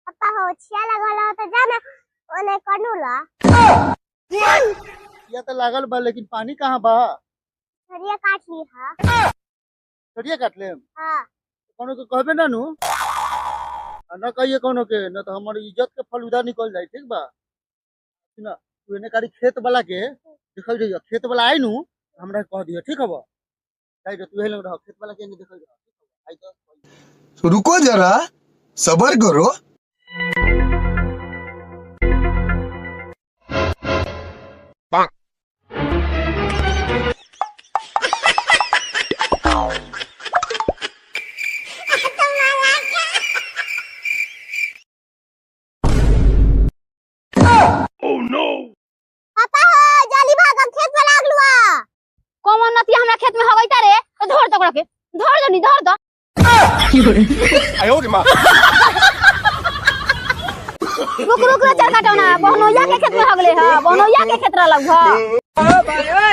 पापा हो छिया लगल हो तो जाना ओने कनुला या तो लागल बा लेकिन पानी कहाँ बा? सरिया काट ली हां सरिया काट ले हां कोनो के कहबे ना नु ना कहिए कोनो के ना तो हमारी इज्जत के फलूदा निकल जाए ठीक बा सुना तू एने कारी खेत वाला के देखल जइयो खेत वाला आई नु हमरा कह दियो ठीक हबो जाई तू हेलो रह खेत वाला के एने देखल जा ठीक हबो आई तो रुको जरा सबर करो। पापा हो जल्दी भाग हम खेत में लाग लुआ कौन नती हमरा खेत में हवैता रे तो धर तकड़ा के धर जनी धर द रुक रुक चल काटो ना बहनोया के खेत में हगले ह बहनोया के खेत रहलक ह